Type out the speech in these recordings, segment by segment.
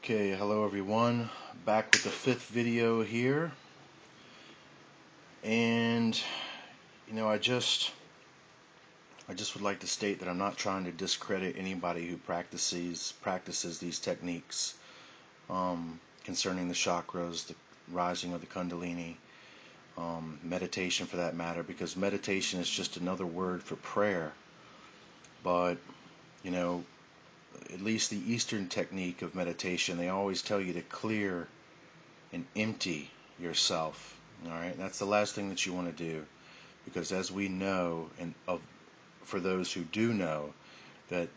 Okay, hello everyone. Back with the fifth video here. And I just would like to state that I'm not trying to discredit anybody who practices these techniques concerning the chakras, the rising of the Kundalini, meditation for that matter, because meditation is just another word for prayer. But at least the Eastern technique of meditation, they always tell you to clear and empty yourself. All right, that's the last thing that you want to do, because as we know, for those who do know, that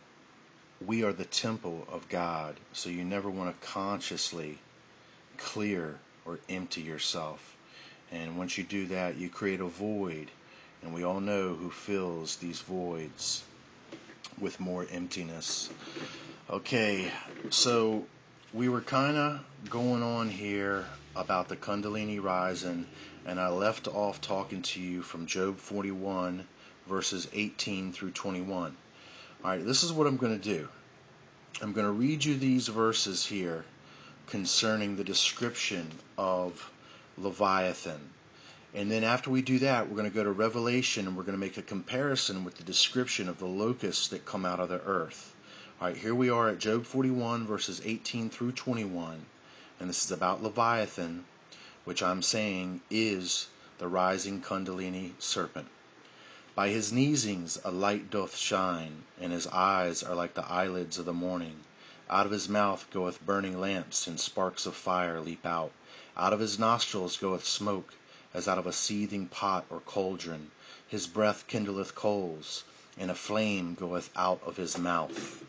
we are the temple of God. So you never want to consciously clear or empty yourself. And once you do that, you create a void, and we all know who fills these voids with more emptiness. Okay, so we were kind of going on here about the Kundalini rising, and I left off talking to you from Job 41 verses 18 through 21. Alright, this is what I'm going to do. I'm going to read you these verses here concerning the description of Leviathan. And then after we do that, we're going to go to Revelation, and we're going to make a comparison with the description of the locusts that come out of the earth. Alright, here we are at Job 41 verses 18 through 21. And this is about Leviathan, which I'm saying is the rising Kundalini serpent. By his neesings a light doth shine, and his eyes are like the eyelids of the morning. Out of his mouth goeth burning lamps, and sparks of fire leap out. Out of his nostrils goeth smoke, as out of a seething pot or cauldron. His breath kindleth coals, and a flame goeth out of his mouth.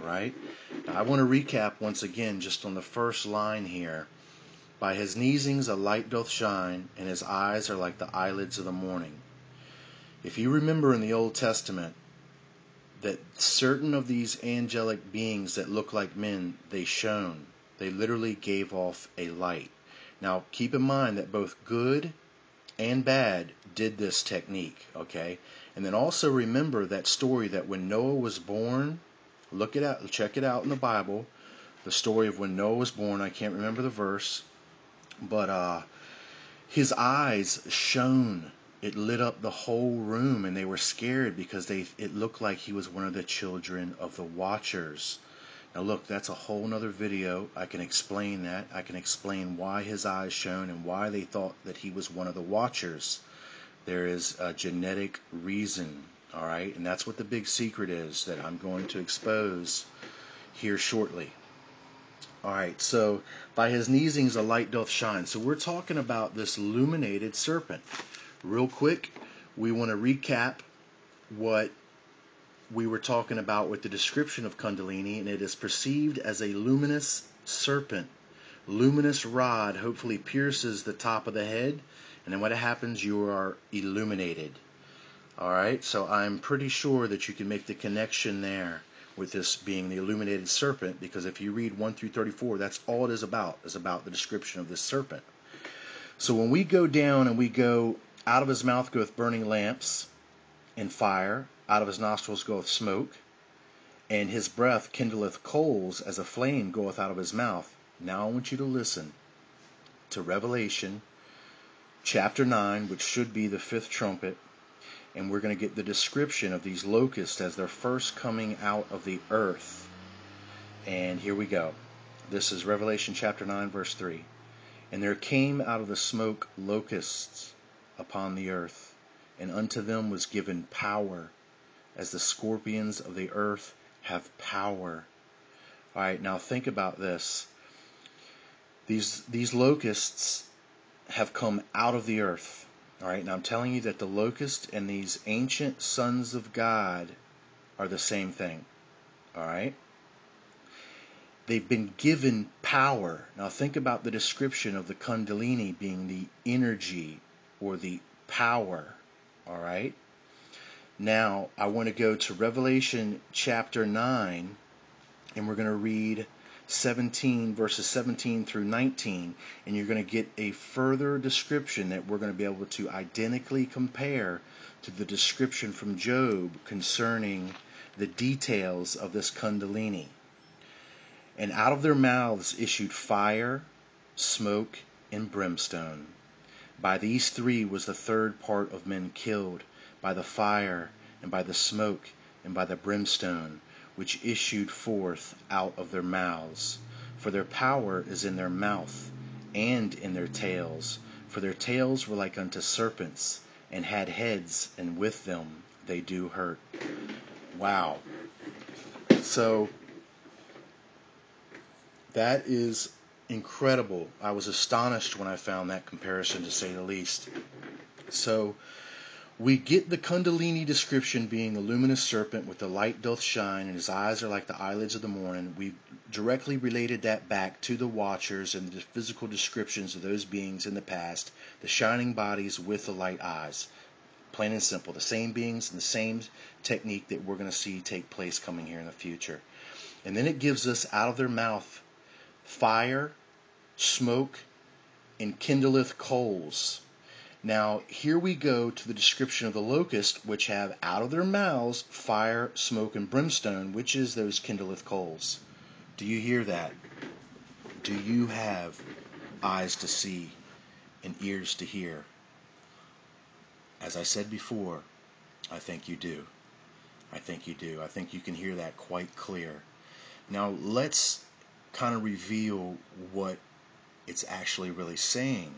Alright? Now I want to recap once again just on the first line here. By his neesings a light doth shine, and his eyes are like the eyelids of the morning. If you remember in the Old Testament that certain of these angelic beings that look like men, they shone. They literally gave off a light. Now keep in mind that both good and bad did this technique, okay? And then also remember that story that when Noah was born, check it out in the Bible, the story of when Noah was born. I can't remember the verse, but his eyes shone. It lit up the whole room, and they were scared because it looked like he was one of the children of the Watchers. Now look, that's a whole nother video. I can explain that. I can explain why his eyes shone and why they thought that he was one of the Watchers. There is a genetic reason, all right? And that's what the big secret is that I'm going to expose here shortly. All right, so by his neesings a light doth shine. So we're talking about this illuminated serpent. Real quick, we want to recap what we were talking about with the description of Kundalini, and it is perceived as a luminous serpent. Luminous rod hopefully pierces the top of the head, and then what happens? You are illuminated. Alright, so I'm pretty sure that you can make the connection there with this being the illuminated serpent, because if you read 1 through 34, that's all it is about the description of this serpent. So when we go down and we go, out of his mouth goeth burning lamps and fire, out of his nostrils goeth smoke, and his breath kindleth coals, as a flame goeth out of his mouth. Now I want you to listen to Revelation chapter 9, which should be the fifth trumpet, and we're going to get the description of these locusts as they're first coming out of the earth. And here we go. This is Revelation chapter 9, verse 3. And there came out of the smoke locusts upon the earth, and unto them was given power, as the scorpions of the earth have power. Alright, now think about this. These locusts have come out of the earth. Alright, now I'm telling you that the locust and these ancient sons of God are the same thing. Alright? They've been given power. Now think about the description of the Kundalini being the energy or the power. Alright? Now I want to go to Revelation chapter 9, and we're going to read verses 17 through 19, and you're going to get a further description that we're going to be able to identically compare to the description from Job concerning the details of this Kundalini. And out of their mouths issued fire, smoke, and brimstone. By these three was the third part of men killed, by the fire, and by the smoke, and by the brimstone, which issued forth out of their mouths. For their power is in their mouth, and in their tails. For their tails were like unto serpents, and had heads, and with them they do hurt. Wow. So, that is incredible. I was astonished when I found that comparison, to say the least. So, we get the Kundalini description being the luminous serpent with the light doth shine, and his eyes are like the eyelids of the morning. We directly related that back to the Watchers and the physical descriptions of those beings in the past, the shining bodies with the light eyes. Plain and simple, the same beings and the same technique that we're going to see take place coming here in the future. And then it gives us out of their mouth fire, smoke, and kindleth coals. Now, here we go to the description of the locust, which have out of their mouths fire, smoke, and brimstone, which is those kindleth coals. Do you hear that? Do you have eyes to see and ears to hear? As I said before, I think you do. I think you do. I think you can hear that quite clear. Now, let's kind of reveal what it's actually really saying.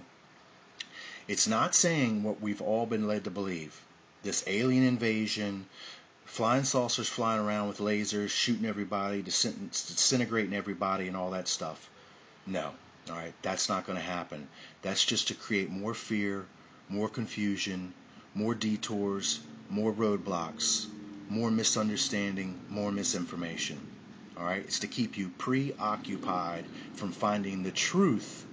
It's not saying what we've all been led to believe. This alien invasion, flying saucers flying around with lasers, shooting everybody, disintegrating everybody, and all that stuff. No. All right, that's not going to happen. That's just to create more fear, more confusion, more detours, more roadblocks, more misunderstanding, more misinformation. All right, it's to keep you preoccupied from finding the truth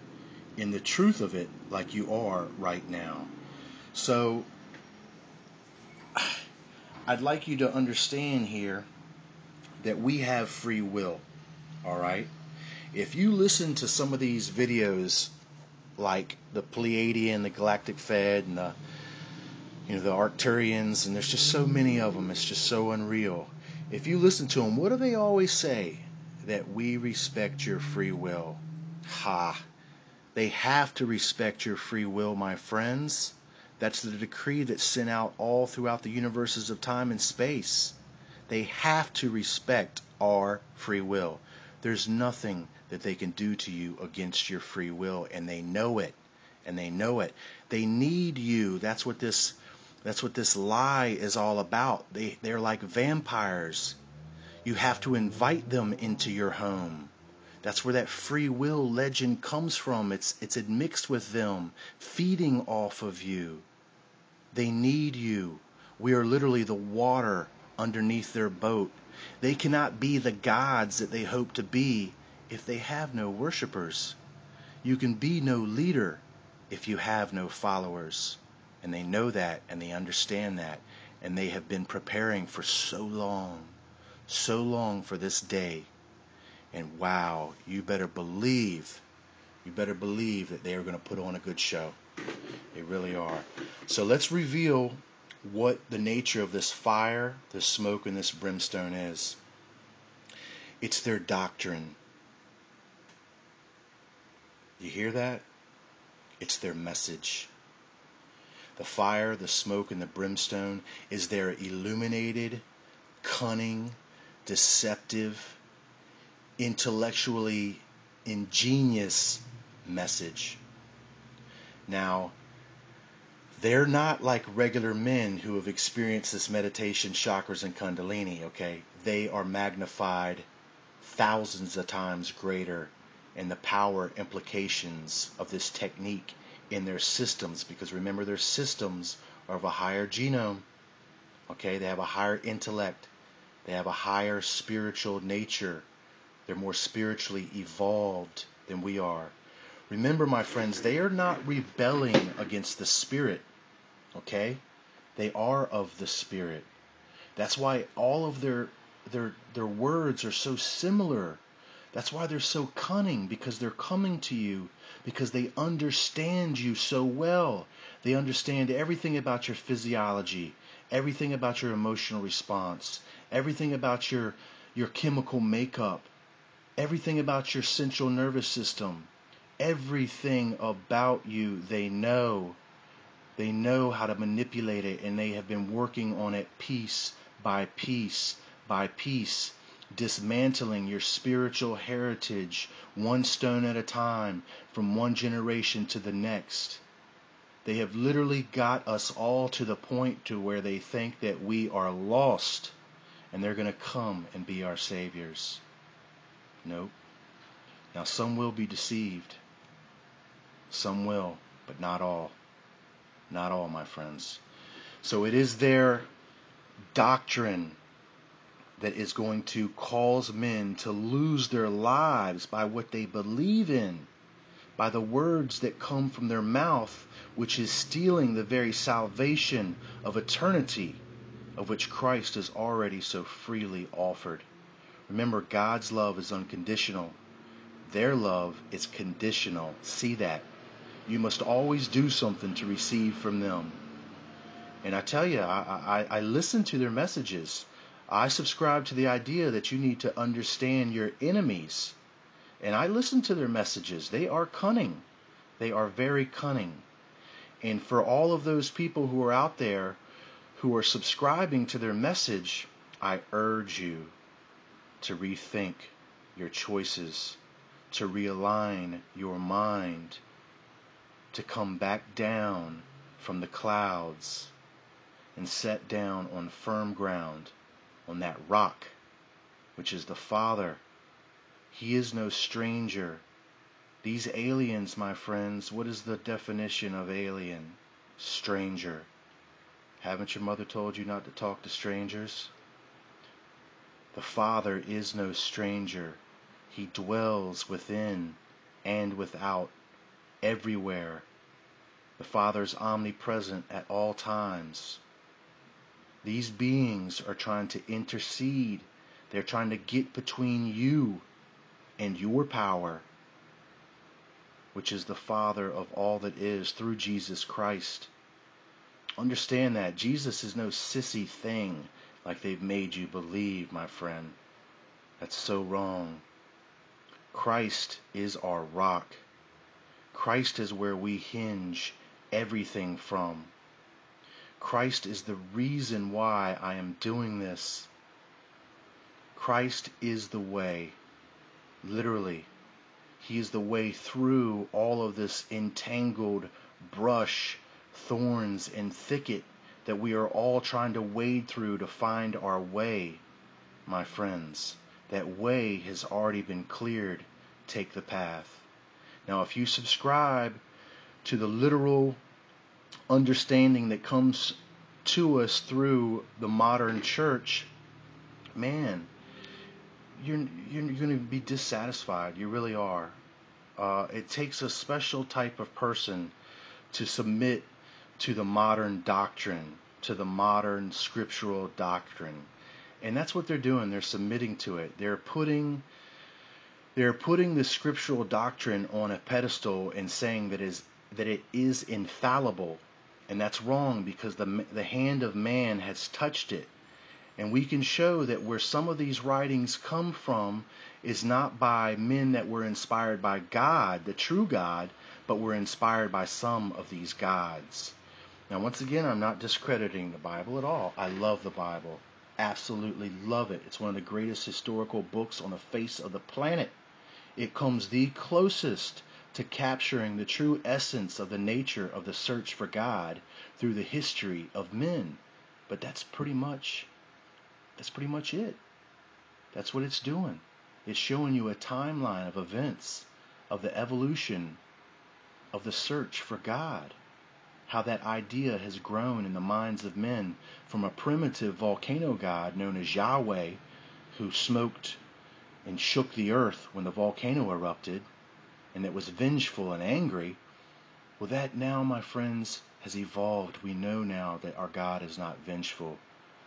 in the truth of it, like you are right now. So I'd like you to understand here that we have free will. All right, if you listen to some of these videos like the Pleiadian, the Galactic Fed, and the Arcturians, and there's just so many of them, it's just so unreal. If you listen to them, what do they always say? That we respect your free will. Ha! They have to respect your free will, my friends. That's the decree that's sent out all throughout the universes of time and space. They have to respect our free will. There's nothing that they can do to you against your free will, and they know it. And they know it. They need you. That's what this lie is all about. They're like vampires. You have to invite them into your home. That's where that free will legend comes from. It's admixed with them, feeding off of you. They need you. We are literally the water underneath their boat. They cannot be the gods that they hope to be if they have no worshipers. You can be no leader if you have no followers. And they know that, and they understand that, and they have been preparing for so long for this day. And wow, you better believe that they are going to put on a good show. They really are. So let's reveal what the nature of this fire, this smoke, and this brimstone is. It's their doctrine. You hear that? It's their message. The fire, the smoke, and the brimstone is their illuminated, cunning, deceptive, intellectually ingenious message. Now, they're not like regular men who have experienced this meditation, chakras, and kundalini, okay? They are magnified thousands of times greater in the power implications of this technique in their systems, because remember, their systems are of a higher genome, okay? They have a higher intellect. They have a higher spiritual nature. They're more spiritually evolved than we are. Remember, my friends, they are not rebelling against the Spirit, okay? They are of the Spirit. That's why all of their words are so similar. That's why they're so cunning, because they're coming to you because they understand you so well. They understand everything about your physiology, everything about your emotional response, everything about your chemical makeup. Everything about your central nervous system, everything about you, they know. They know how to manipulate it, and they have been working on it piece by piece by piece, dismantling your spiritual heritage one stone at a time from one generation to the next. They have literally got us all to the point to where they think that we are lost and they're going to come and be our saviors. Nope. Now some will be deceived. Some will, but not all. Not all, my friends. So it is their doctrine that is going to cause men to lose their lives by what they believe in, by the words that come from their mouth, which is stealing the very salvation of eternity, of which Christ has already so freely offered. Remember, God's love is unconditional. Their love is conditional. See that. You must always do something to receive from them. And I tell you, I listen to their messages. I subscribe to the idea that you need to understand your enemies. And I listen to their messages. They are cunning. They are very cunning. And for all of those people who are out there who are subscribing to their message, I urge you to rethink your choices, to realign your mind, to come back down from the clouds and set down on firm ground, on that rock, which is the Father. He is no stranger. These aliens, my friends, what is the definition of alien? Stranger. Haven't your mother told you not to talk to strangers? The Father is no stranger. He dwells within and without, everywhere. The Father is omnipresent at all times. These beings are trying to intercede. They're trying to get between you and your power, which is the Father of all that is, through Jesus Christ. Understand that Jesus is no sissy thing like they've made you believe, my friend. That's so wrong. Christ is our rock. Christ is where we hinge everything from. Christ is the reason why I am doing this. Christ is the way. Literally. He is the way through all of this entangled brush, thorns, and thicket that we are all trying to wade through to find our way, my friends. That way has already been cleared. Take the path. Now, if you subscribe to the literal understanding that comes to us through the modern church, man, you're going to be dissatisfied. You really are. It takes a special type of person to submit to the modern doctrine, to the modern scriptural doctrine. And that's what they're doing. They're submitting to it. They're putting the scriptural doctrine on a pedestal and saying that it is infallible. And that's wrong, because the hand of man has touched it. And we can show that where some of these writings come from is not by men that were inspired by God, the true God, but were inspired by some of these gods. Now, once again, I'm not discrediting the Bible at all. I love the Bible. Absolutely love it. It's one of the greatest historical books on the face of the planet. It comes the closest to capturing the true essence of the nature of the search for God through the history of men. But that's pretty much it. That's what it's doing. It's showing you a timeline of events, of the evolution of the search for God. How that idea has grown in the minds of men from a primitive volcano god known as Yahweh, who smoked and shook the earth when the volcano erupted, and that was vengeful and angry. Well, that now, my friends, has evolved. We know now that our God is not vengeful,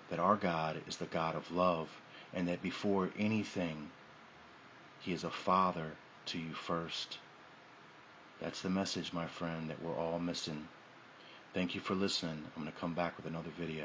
that our God is the God of love, and that before anything, He is a father to you first. That's the message, my friend, that we're all missing. Thank you for listening. I'm going to come back with another video.